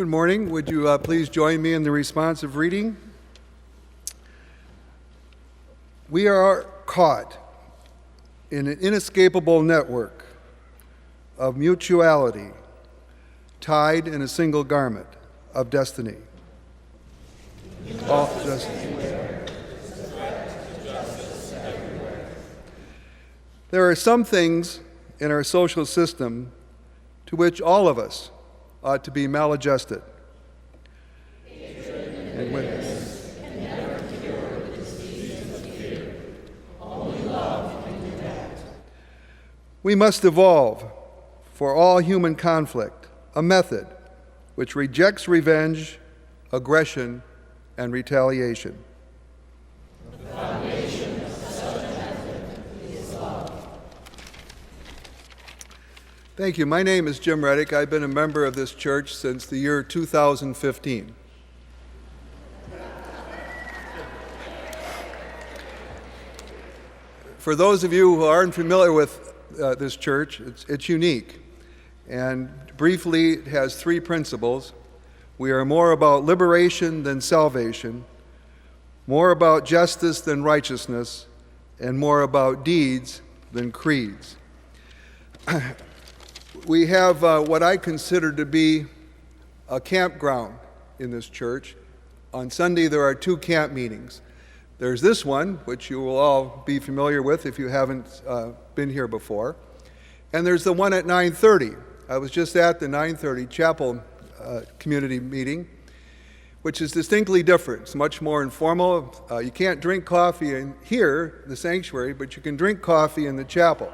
Good morning. Would you please join me in the responsive reading? We are caught in an inescapable network of mutuality, tied in a single garment of destiny. All destiny. There are some things in our social system to which all of us ought to be maladjusted. And when we must evolve for all human conflict a method which rejects revenge, aggression, and retaliation. The foundation of such a method is love. Thank you. My name is Jim Reddick. I've been a member of this church since the year 2015. For those of you who aren't familiar with this church, it's unique. And briefly, it has three principles. We are more about liberation than salvation, more about justice than righteousness, and more about deeds than creeds. We have what I consider to be a campground in this church. On Sunday, there are two camp meetings. There's this one, which you will all be familiar with if you haven't been here before. And there's the one at 9:30. I was just at the 9:30 chapel community meeting, which is distinctly different. It's much more informal. You can't drink coffee in here, the sanctuary, but you can drink coffee in the chapel.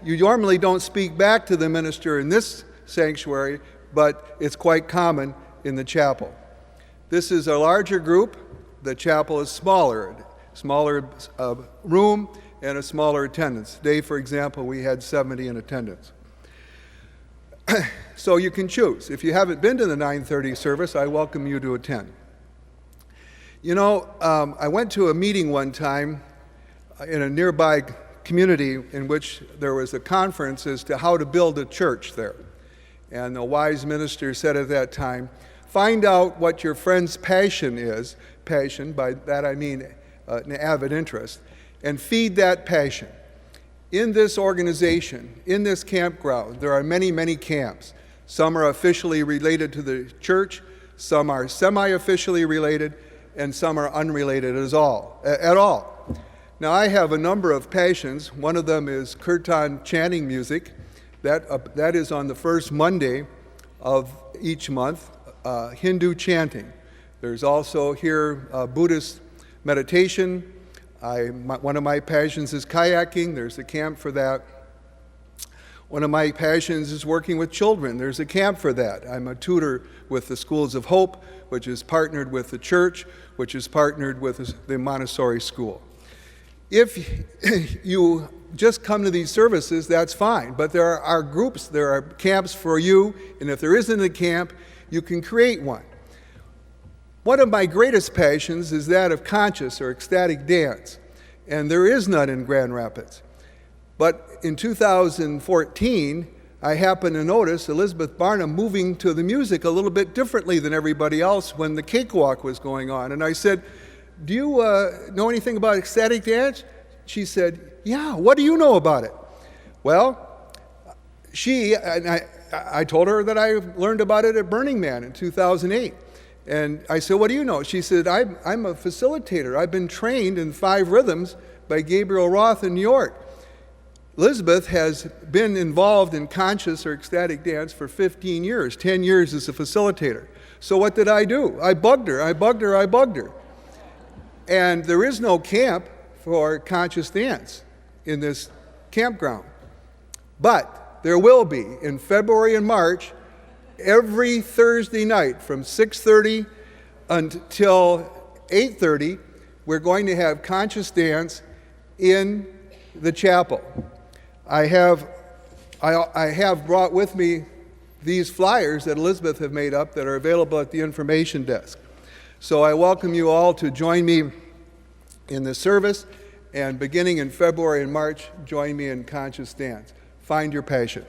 You normally don't speak back to the minister in this sanctuary, but it's quite common in the chapel. This is a larger group. The chapel is smaller room and a smaller attendance. Today, for example, we had 70 in attendance. So you can choose. If you haven't been to the 9:30 service, I welcome you to attend. You know, I went to a meeting one time in a nearby community in which there was a conference as to how to build a church there. And a wise minister said at that time, find out what your friend's passion is, passion, by that I mean an avid interest, and feed that passion. In this organization, in this campground, there are many, many camps. Some are officially related to the church, some are semi-officially related, and some are unrelated at all. Now, I have a number of passions. One of them is kirtan chanting music. That is on the first Monday of each month, Hindu chanting. There's also here Buddhist meditation. One of my passions is kayaking. There's a camp for that. One of my passions is working with children. There's a camp for that. I'm a tutor with the Schools of Hope, which is partnered with the church, which is partnered with the Montessori school. If you just come to these services, that's fine. But there are groups, there are camps for you, and if there isn't a camp, you can create one. One of my greatest passions is that of conscious or ecstatic dance, and there is none in Grand Rapids. But in 2014, I happened to notice Elizabeth Barnum moving to the music a little bit differently than everybody else when the cakewalk was going on. And I said, do you know anything about ecstatic dance? She said, yeah, what do you know about it? Well, I told her that I learned about it at Burning Man in 2008. And I said, what do you know? She said, I'm a facilitator. I've been trained in 5 rhythms by Gabriel Roth in New York. Elizabeth has been involved in conscious or ecstatic dance for 15 years, 10 years as a facilitator. So what did I do? I bugged her. And there is no camp for conscious dance in this campground. But there will be in February and March, every Thursday night from 6:30 until 8:30, we're going to have conscious dance in the chapel. I have brought with me these flyers that Elizabeth have made up that are available at the information desk. So I welcome you all to join me in this service, and beginning in February and March, join me in conscious dance. Find your passion.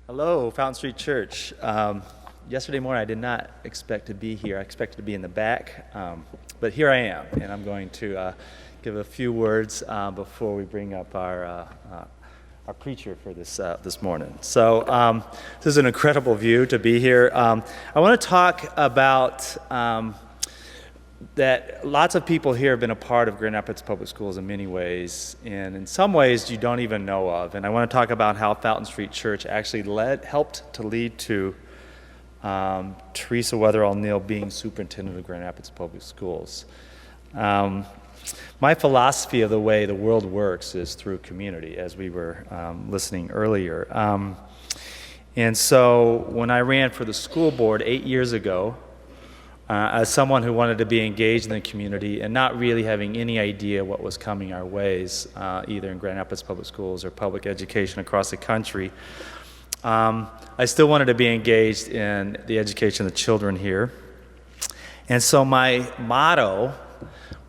Hello, Fountain Street Church. Yesterday morning I did not expect to be here. I expected to be in the back, but here I am, and I'm going to give a few words before we bring up our preacher for this morning. So this is an incredible view to be here. I want to talk about that lots of people here have been a part of Grand Rapids Public Schools in many ways, and in some ways you don't even know of. And I want to talk about how Fountain Street Church actually helped to lead to Teresa Weatherall-Neal being superintendent of Grand Rapids Public Schools. My philosophy of the way the world works is through community, as we were listening earlier. And so when I ran for the school board 8 years ago, as someone who wanted to be engaged in the community and not really having any idea what was coming our ways, either in Grand Rapids Public Schools or public education across the country, I still wanted to be engaged in the education of the children here. And so my motto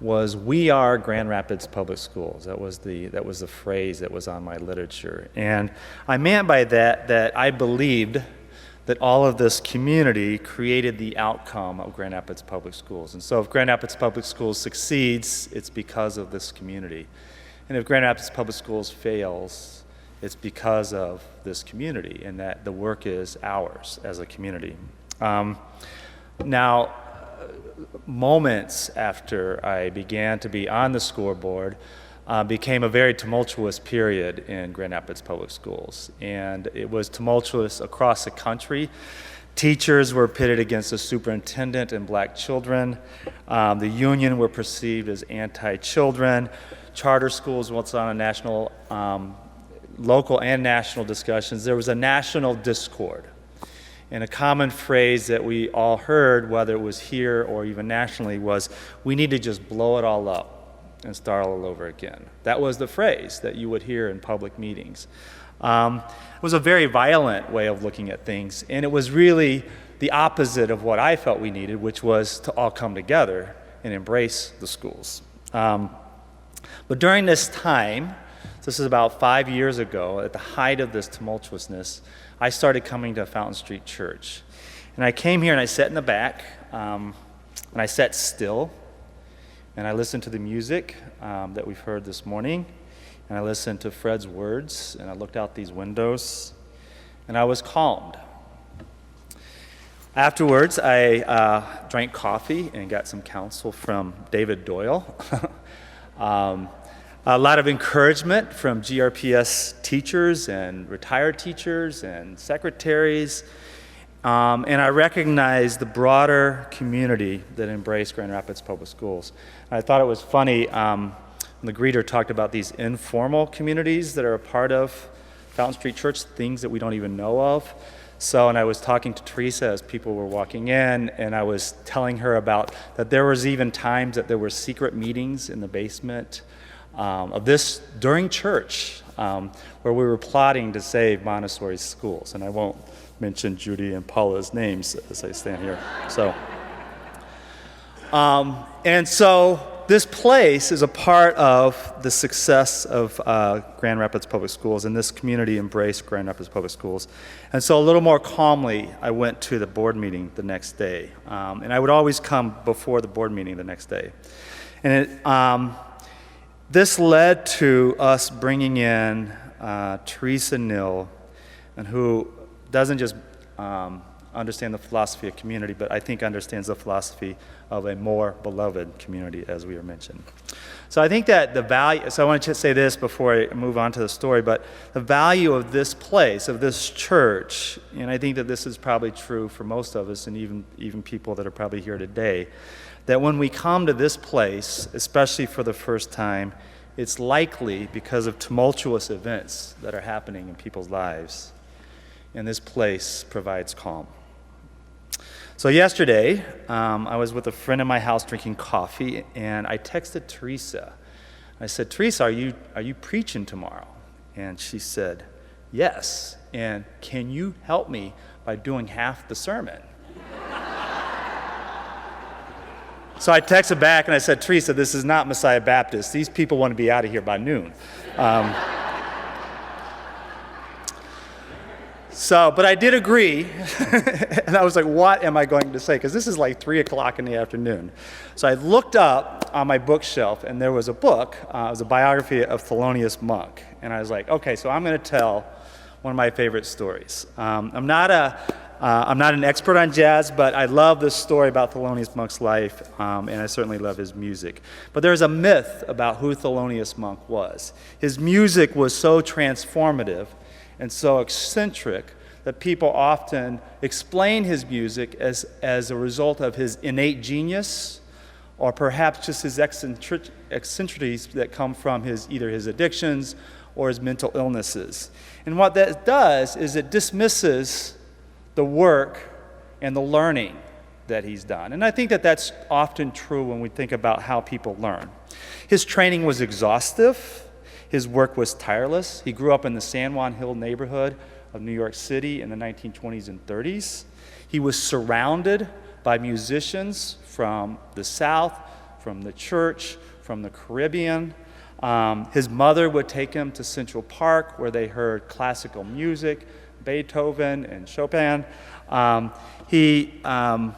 was, "We are Grand Rapids Public Schools." That was the phrase that was on my literature. And I meant by that I believed that all of this community created the outcome of Grand Rapids Public Schools. And so if Grand Rapids Public Schools succeeds, it's because of this community. And if Grand Rapids Public Schools fails, it's because of this community, and that the work is ours as a community. Now, moments after I began to be on the school board, became a very tumultuous period in Grand Rapids Public Schools. And it was tumultuous across the country. Teachers were pitted against the superintendent and black children. The union were perceived as anti-children. Charter schools was on a national, local and national discussions. There was a national discord. And a common phrase that we all heard, whether it was here or even nationally, was, "We need to just blow it all up and start all over again." That was the phrase that you would hear in public meetings. It was a very violent way of looking at things, and it was really the opposite of what I felt we needed, which was to all come together and embrace the schools. But during this time, this is about 5 years ago, at the height of this tumultuousness, I started coming to Fountain Street Church. And I came here and I sat in the back, and I sat still, and I listened to the music that we've heard this morning, and I listened to Fred's words, and I looked out these windows, and I was calmed. Afterwards, I drank coffee and got some counsel from David Doyle. A lot of encouragement from GRPS teachers and retired teachers and secretaries. And I recognized the broader community that embraced Grand Rapids Public Schools. And I thought it was funny, when the greeter talked about these informal communities that are a part of Fountain Street Church, things that we don't even know of. So, and I was talking to Teresa as people were walking in, and I was telling her about that there was even times that there were secret meetings in the basement of this during church, where we were plotting to save Montessori schools. And I won't mention Judy and Paula's names as I stand here. So, and so this place is a part of the success of Grand Rapids Public Schools, and this community embraced Grand Rapids Public Schools. And so a little more calmly, I went to the board meeting the next day. And I would always come before the board meeting the next day. And this led to us bringing in Teresa Nill, and who doesn't just understand the philosophy of community, but I think understands the philosophy of a more beloved community, as we were mentioned. So I think that the value, so I want to say this before I move on to the story, but the value of this place, of this church, and I think that this is probably true for most of us, and even people that are probably here today, that when we come to this place, especially for the first time, it's likely because of tumultuous events that are happening in people's lives. And this place provides calm. So yesterday, I was with a friend in my house drinking coffee, and I texted Teresa. I said, Teresa, are you preaching tomorrow? And she said, yes. And can you help me by doing half the sermon? So I texted back and I said, Teresa, this is not Messiah Baptist. These people want to be out of here by noon. But I did agree, and I was like, what am I going to say? Because this is like 3 o'clock in the afternoon. So I looked up on my bookshelf, and there was a book. It was a biography of Thelonious Monk. And I was like, okay, so I'm going to tell one of my favorite stories. I'm not an expert on jazz, but I love this story about Thelonious Monk's life, and I certainly love his music. But there's a myth about who Thelonious Monk was. His music was so transformative and so eccentric that people often explain his music as a result of his innate genius, or perhaps just his eccentricities that come from either his addictions or his mental illnesses. And what that does is it dismisses the work and the learning that he's done. And I think that that's often true when we think about how people learn. His training was exhaustive. His work was tireless. He grew up in the San Juan Hill neighborhood of New York City in the 1920s and 30s. He was surrounded by musicians from the South, from the church, from the Caribbean. His mother would take him to Central Park, where they heard classical music, Beethoven and Chopin. He, at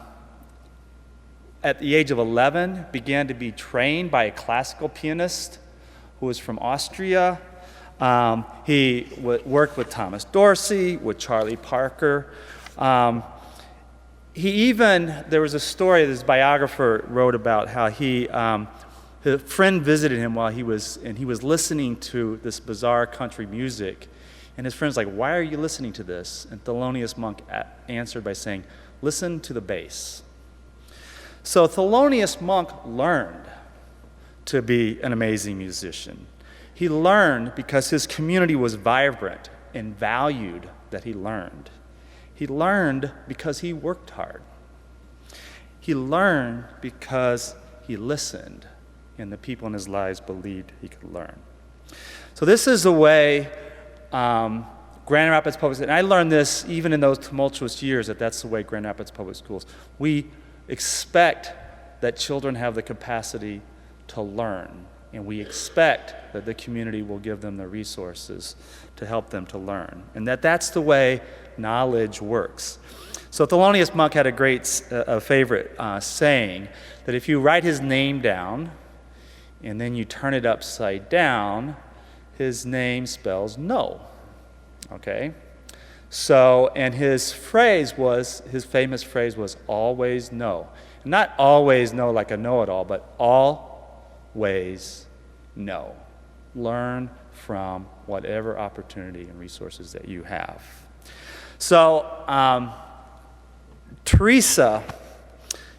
the age of 11, began to be trained by a classical pianist who was from Austria. He worked with Thomas Dorsey, with Charlie Parker. There was a story that his biographer wrote about how his friend visited him while he was listening to this bizarre country music. And his friend's like, why are you listening to this? And Thelonious Monk answered by saying, listen to the bass. So Thelonious Monk learned to be an amazing musician. He learned because his community was vibrant and valued that he learned. He learned because he worked hard. He learned because he listened, and the people in his lives believed he could learn. So this is the way Grand Rapids Public Schools, and I learned this even in those tumultuous years, that's the way Grand Rapids Public Schools. We expect that children have the capacity to learn, and we expect that the community will give them the resources to help them to learn, and that's the way knowledge works. So Thelonious Monk had a great favorite saying that if you write his name down and then you turn it upside down, his name spells no. Okay? So, and his famous phrase was always no. Not always no like a know-it-all, but always no. Learn from whatever opportunity and resources that you have. So, Teresa,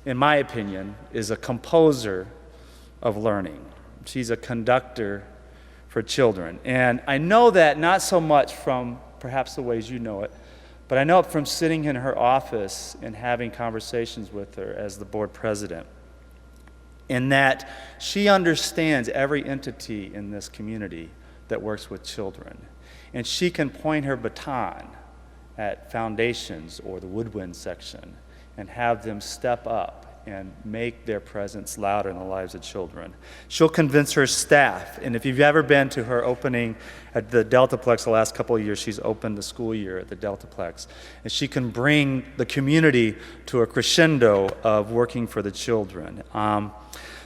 in my opinion, is a composer of learning. She's a conductor for children. And I know that not so much from perhaps the ways you know it, but I know it from sitting in her office and having conversations with her as the board president, in that she understands every entity in this community that works with children. And she can point her baton at foundations or the woodwind section and have them step up and make their presence louder in the lives of children. She'll convince her staff, and if you've ever been to her opening at the Deltaplex the last couple of years, she's opened the school year at the Deltaplex, and she can bring the community to a crescendo of working for the children.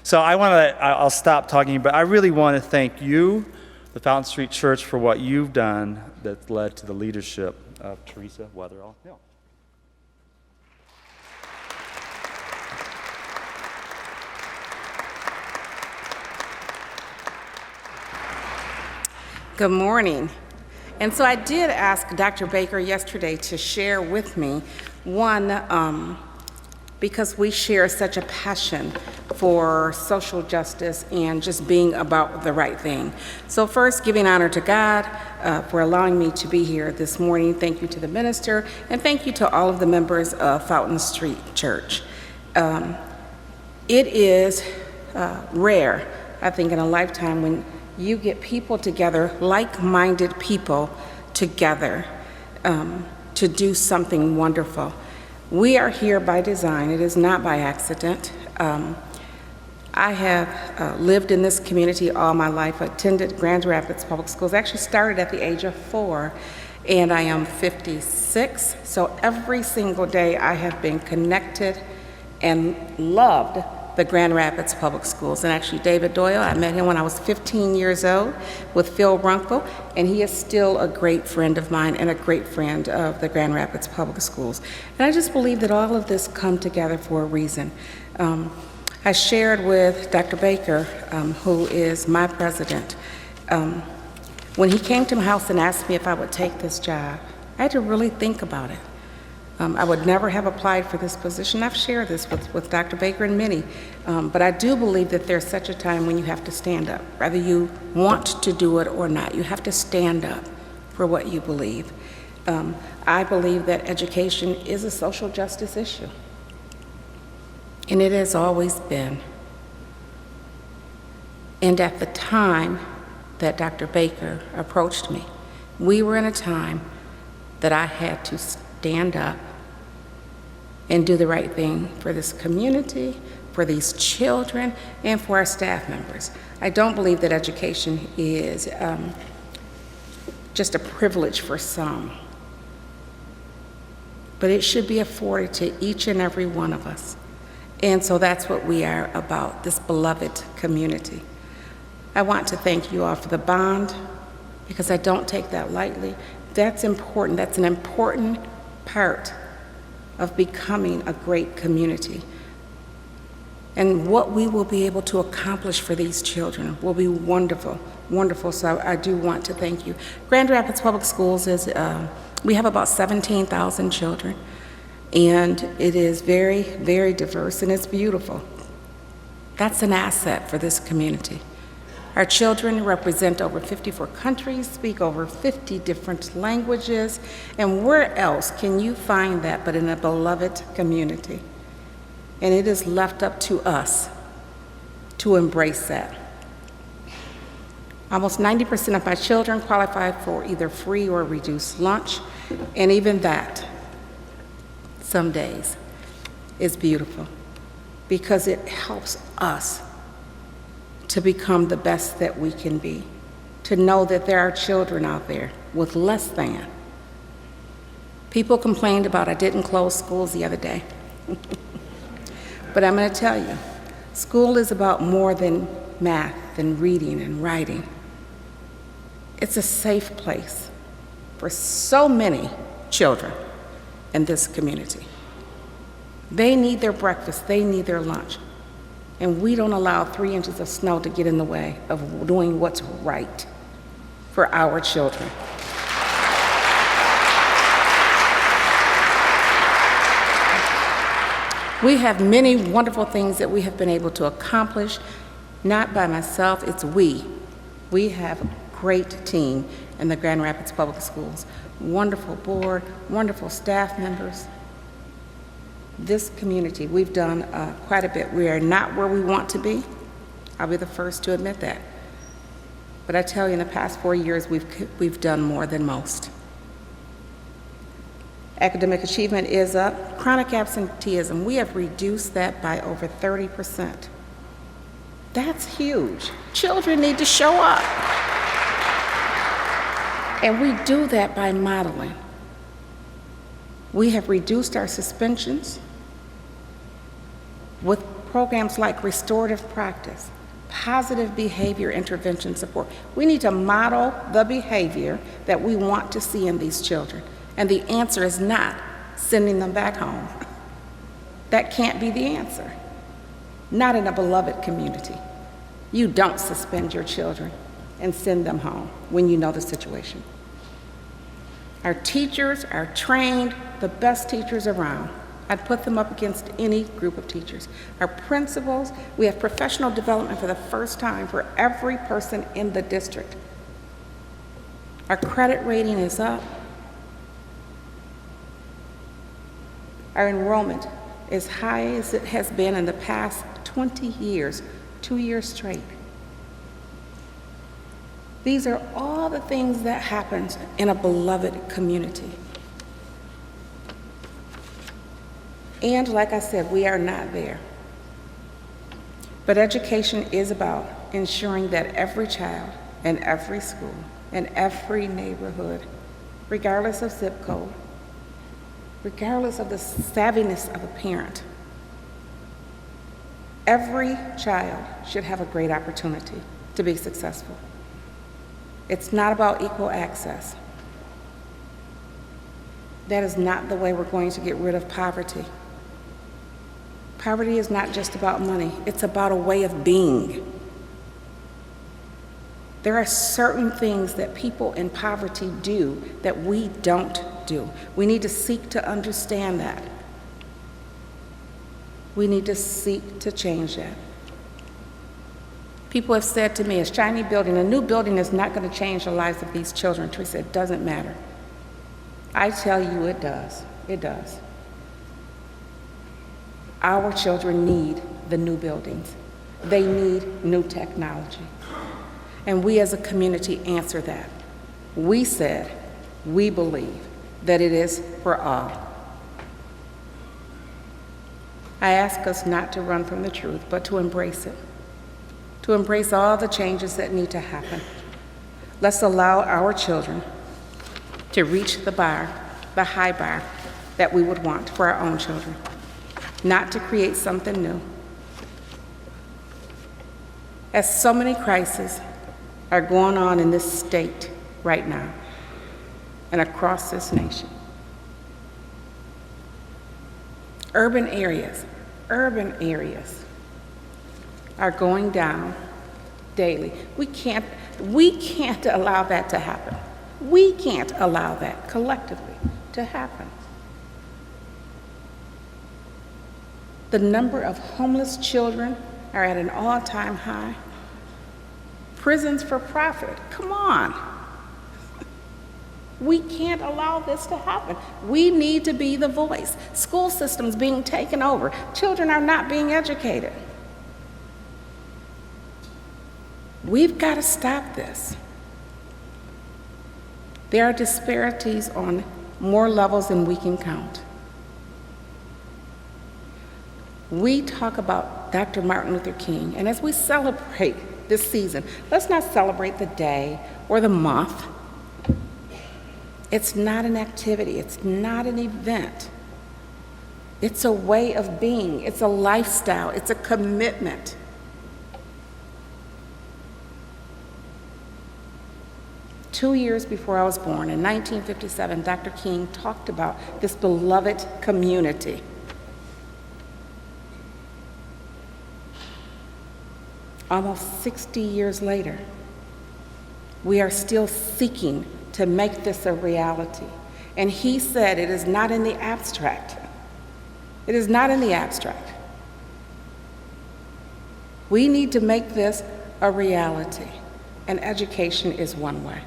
So I'll stop talking, but I really want to thank you, the Fountain Street Church, for what you've done that led to the leadership of Teresa Weatherall Hill. Good morning. And so I did ask Dr. Baker yesterday to share with me one, because we share such a passion for social justice and just being about the right thing. So first, giving honor to God for allowing me to be here this morning. Thank you to the minister, and thank you to all of the members of Fountain Street Church. It is rare, I think, in a lifetime when you get people together, like-minded people together, to do something wonderful. We are here by design. It is not by accident. I have lived in this community all my life. I attended Grand Rapids Public Schools. I actually started at the age of 4, and I am 56. So every single day I have been connected and loved the Grand Rapids Public Schools. And actually David Doyle, I met him when I was 15 years old with Phil Runkle, and he is still a great friend of mine and a great friend of the Grand Rapids Public Schools. And I just believe that all of this come together for a reason. I shared with Dr. Baker, who is my president, when he came to my house and asked me if I would take this job, I had to really think about it. I would never have applied for this position. I've shared this with Dr. Baker and many, but I do believe that there's such a time when you have to stand up. Whether you want to do it or not, you have to stand up for what you believe. I believe that education is a social justice issue, and it has always been. And at the time that Dr. Baker approached me, we were in a time that I had to stand up and do the right thing for this community, for these children, and for our staff members. I don't believe that education is just a privilege for some, but it should be afforded to each and every one of us. And so that's what we are about, this beloved community. I want to thank you all for the bond, because I don't take that lightly. That's important. That's an important part of becoming a great community. And what we will be able to accomplish for these children will be wonderful, wonderful. So I do want to thank you. Grand Rapids Public Schools is, we have about 17,000 children, and it is very, very diverse, and it's beautiful. That's an asset for this community. Our children represent over 54 countries, speak over 50 different languages, and where else can you find that but in a beloved community? And it is left up to us to embrace that. Almost 90% of my children qualify for either free or reduced lunch, and even that, some days, is beautiful because it helps us to become the best that we can be, to know that there are children out there with less than. People complained about I didn't close schools the other day. But I'm going to tell you, school is about more than math and reading and writing. It's a safe place for so many children in this community. They need their breakfast, they need their lunch. And we don't allow 3 inches of snow to get in the way of doing what's right for our children. We have many wonderful things that we have been able to accomplish, not by myself, it's we. We have a great team in the Grand Rapids Public Schools. Wonderful board, wonderful staff members. This community, we've done quite a bit. We are not where we want to be. I'll be the first to admit that. But I tell you, in the past 4 years, we've done more than most. Academic achievement is up. Chronic absenteeism, we have reduced that by over 30%. That's huge. Children need to show up. And we do that by modeling. We have reduced our suspensions with programs like restorative practice, positive behavior intervention support. We need to model the behavior that we want to see in these children. And the answer is not sending them back home. That can't be the answer. Not in a beloved community. You don't suspend your children and send them home when you know the situation. Our teachers are trained, the best teachers around. I'd put them up against any group of teachers. Our principals, we have professional development for the first time for every person in the district. Our credit rating is up. Our enrollment is high as it has been in the past 20 years, 2 years straight. These are all the things that happen in a beloved community. And like I said, we are not there. But education is about ensuring that every child in every school, in every neighborhood, regardless of zip code, regardless of the savviness of a parent, every child should have a great opportunity to be successful. It's not about equal access. That is not the way we're going to get rid of poverty. Poverty is not just about money, it's about a way of being. There are certain things that people in poverty do that we don't do. We need to seek to understand that. We need to seek to change that. People have said to me, a shiny building, a new building is not going to change the lives of these children. Teresa, it doesn't matter. I tell you it does. It does. Our children need the new buildings. They need new technology. And we as a community answer that. We said, we believe that it is for all. I ask us not to run from the truth, but to embrace it. To embrace all the changes that need to happen. Let's allow our children to reach the bar, the high bar that we would want for our own children, not to create something new. As so many crises are going on in this state right now and across this nation, urban areas are going down daily. We can't allow that to happen. We can't allow that collectively to happen. The number of homeless children are at an all-time high. Prisons for profit, come on. We can't allow this to happen. We need to be the voice. School systems being taken over. Children are not being educated. We've got to stop this. There are disparities on more levels than we can count. We talk about Dr. Martin Luther King, and as we celebrate this season, let's not celebrate the day or the month. It's not an activity, it's not an event. It's a way of being, it's a lifestyle, it's a commitment. Two years before I was born, in 1957, Dr. King talked about this beloved community. Almost 60 years later, we are still seeking to make this a reality. And he said it is not in the abstract. It is not in the abstract. We need to make this a reality, and education is one way.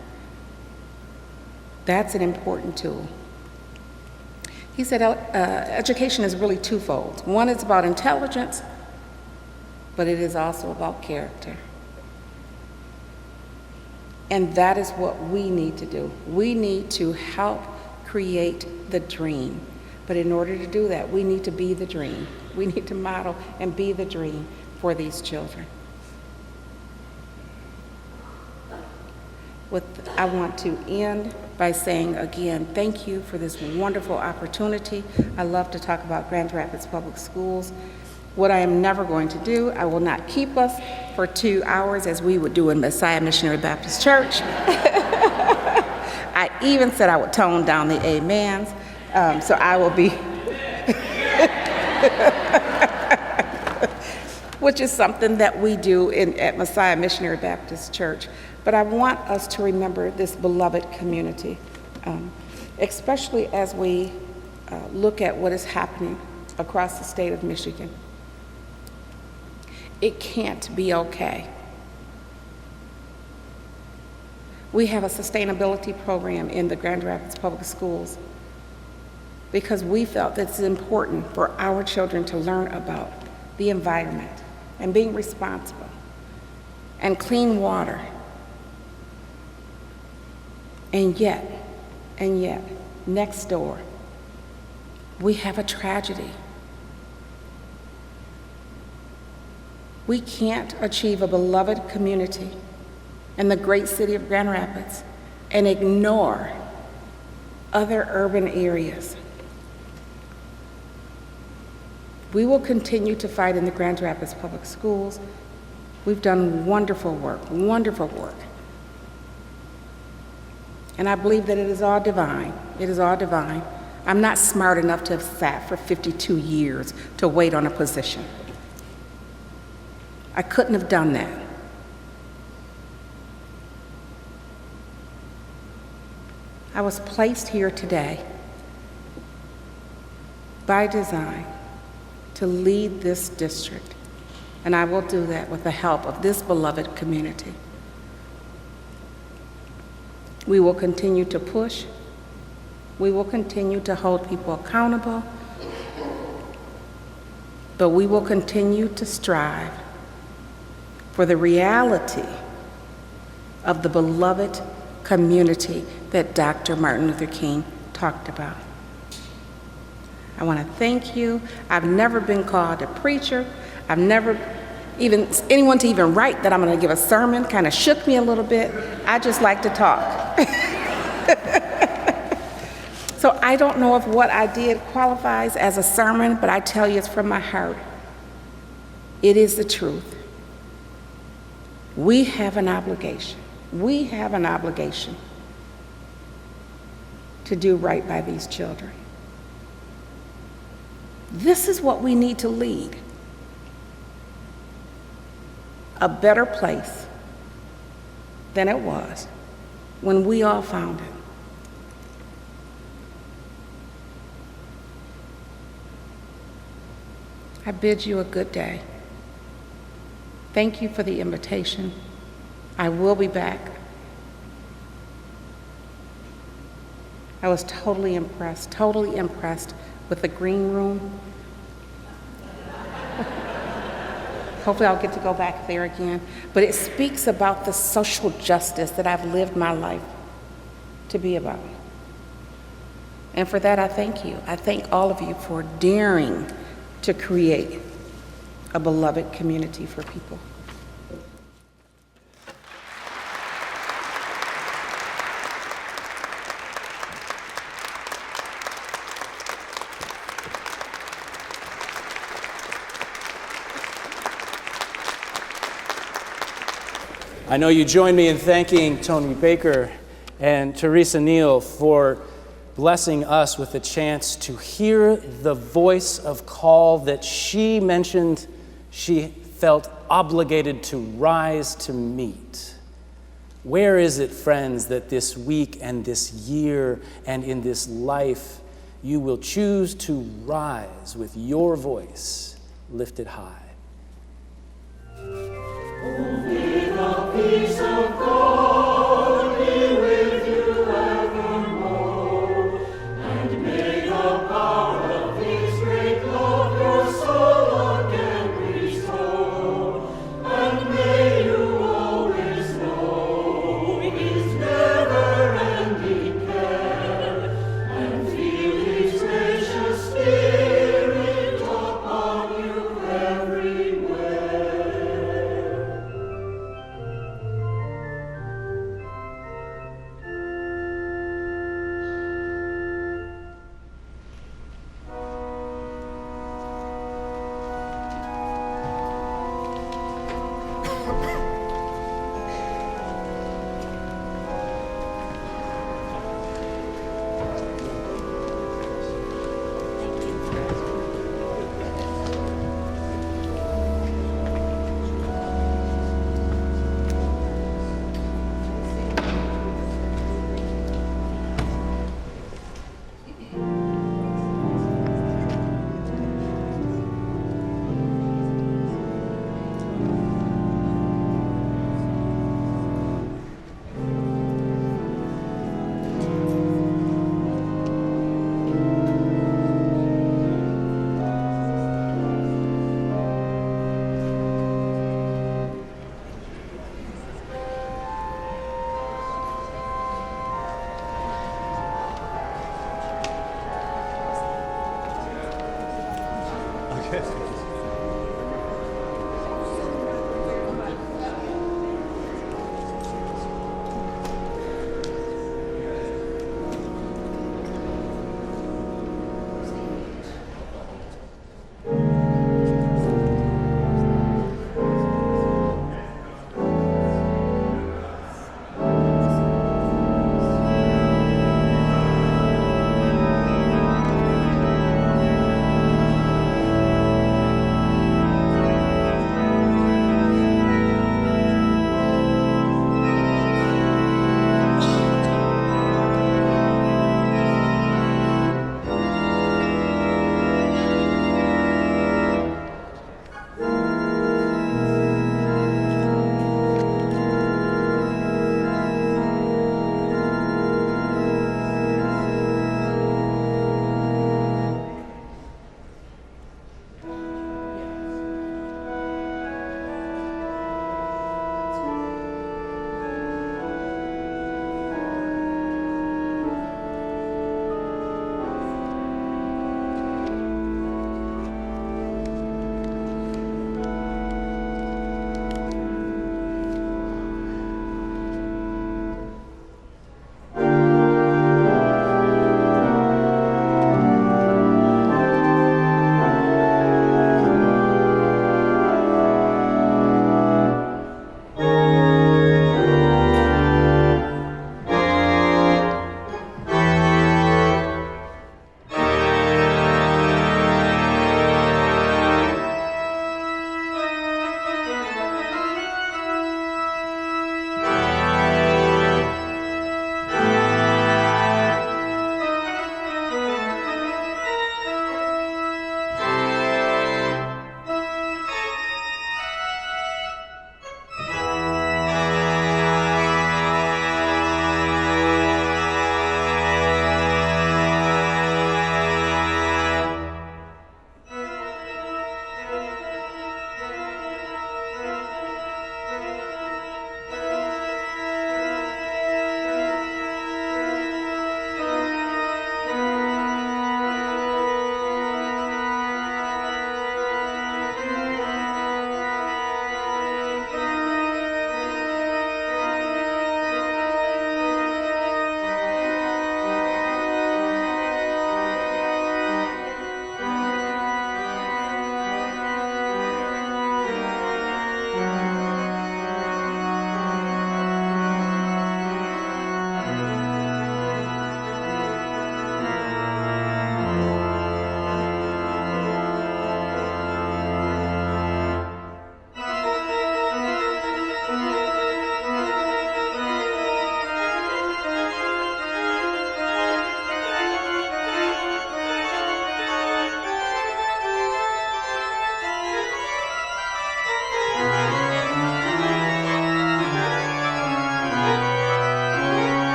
That's an important tool. He said education is really twofold. One is about intelligence, but it is also about character. And that is what we need to do. We need to help create the dream. But in order to do that, we need to be the dream. We need to model and be the dream for these children. I want to end by saying again, thank you for this wonderful opportunity. I love to talk about Grand Rapids Public Schools. What I am never going to do, I will not keep us for 2 hours as we would do in Messiah Missionary Baptist Church. I even said I would tone down the amens, so I will be, which is something that we do at Messiah Missionary Baptist Church. But I want us to remember this beloved community, especially as we look at what is happening across the state of Michigan. It can't be okay. We have a sustainability program in the Grand Rapids Public Schools because we felt that it's important for our children to learn about the environment and being responsible and clean water. And yet, next door, we have a tragedy. We can't achieve a beloved community in the great city of Grand Rapids and ignore other urban areas. We will continue to fight in the Grand Rapids Public Schools. We've done wonderful work. And I believe that it is all divine. It is all divine. I'm not smart enough to have sat for 52 years to wait on a position. I couldn't have done that. I was placed here today by design to lead this district, and I will do that with the help of this beloved community. We will continue to push. We will continue to hold people accountable, but we will continue to strive for the reality of the beloved community that Dr. Martin Luther King talked about. I want to thank you. I've never been called a preacher. I've never anyone to even write that I'm going to give a sermon kind of shook me a little bit. I just like to talk. So I don't know if what I did qualifies as a sermon, but I tell you it's from my heart. It is the truth. We have an obligation. We have an obligation to do right by these children. This is what we need to lead. A better place than it was when we all found it. I bid you a good day. Thank you for the invitation. I will be back. I was totally impressed with the green room. Hopefully I'll get to go back there again. But it speaks about the social justice that I've lived my life to be about. And for that, I thank you. I thank all of you for daring to create a beloved community for people. I know you join me in thanking Tony Baker and Teresa Neal for blessing us with the chance to hear the voice of call that she mentioned she felt obligated to rise to meet. Where is it, friends, that this week and this year and in this life you will choose to rise with your voice lifted high.